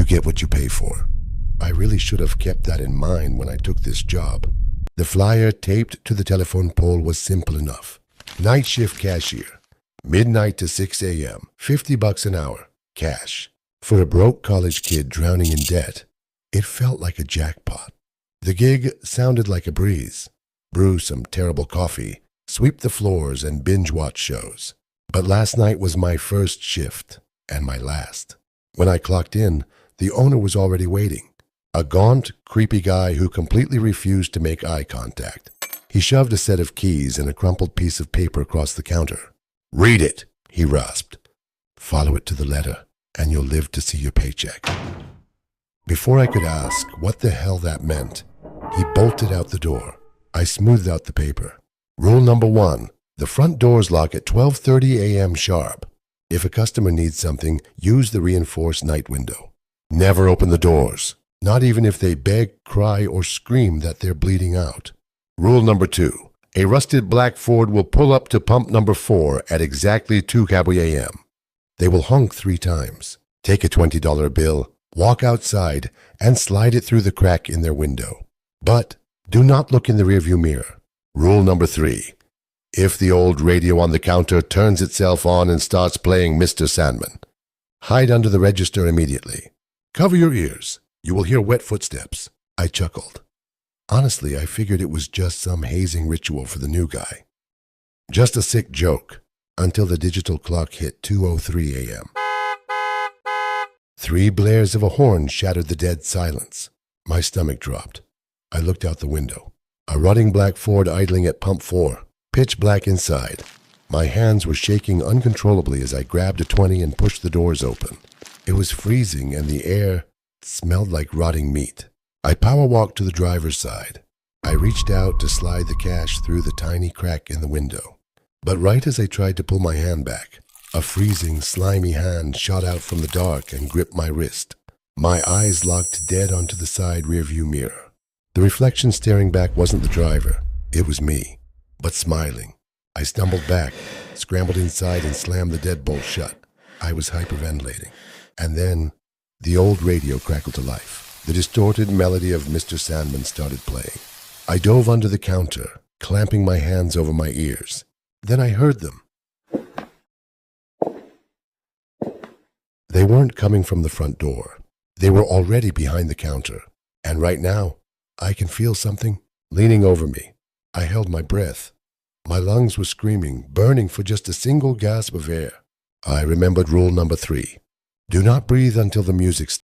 get what you pay for. I really should have kept that in mind when I took this job. The flyer taped to the telephone pole was simple enough. Night shift cashier. Midnight to 6 a.m. $50 an hour. Cash. For a broke college kid drowning in debt, it felt like a jackpot. The gig sounded like a breeze. Brew some terrible coffee, sweep the floors, and binge-watch shows. But last night was my first shift, and my last. When I clocked in, the owner was already waiting. A gaunt, creepy guy who completely refused to make eye contact. He shoved a set of keys and a crumpled piece of paper across the counter. "Read it," he rasped. "Follow it to the letter, and you'll live to see your paycheck." Before I could ask what the hell that meant, he bolted out the door. I smoothed out the paper. Rule number 1, the front doors lock at 12:30 a.m. sharp. If a customer needs something, use the reinforced night window. Never open the doors, not even if they beg, cry, or scream that they're bleeding out. Rule number 2, a rusted black Ford will pull up to pump number 4 at exactly 2 a.m. They will honk 3 times, take a $20 bill, walk outside, and slide it through the crack in their window. But do not look in the rearview mirror. Rule number 3, if the old radio on the counter turns itself on and starts playing Mr. Sandman, hide under the register immediately. Cover your ears. You will hear wet footsteps. I chuckled. Honestly, I figured it was just some hazing ritual for the new guy. Just a sick joke, until the digital clock hit 2:03 a.m. 3 blares of a horn shattered the dead silence. My stomach dropped. I looked out the window. A rotting black Ford idling at pump 4, pitch black inside. My hands were shaking uncontrollably as I grabbed a 20 and pushed the doors open. It was freezing and the air smelled like rotting meat. I power walked to the driver's side. I reached out to slide the cash through the tiny crack in the window. But right as I tried to pull my hand back, a freezing, slimy hand shot out from the dark and gripped my wrist. My eyes locked dead onto the side rearview mirror. The reflection staring back wasn't the driver. It was me, but smiling. I stumbled back, scrambled inside, and slammed the deadbolt shut. I was hyperventilating. And then the old radio crackled to life. The distorted melody of Mr. Sandman started playing. I dove under the counter, clamping my hands over my ears. Then I heard them. They weren't coming from the front door. They were already behind the counter. And right now, I can feel something leaning over me. I held my breath. My lungs were screaming, burning for just a single gasp of air. I remembered rule number 3. Do not breathe until the music stops.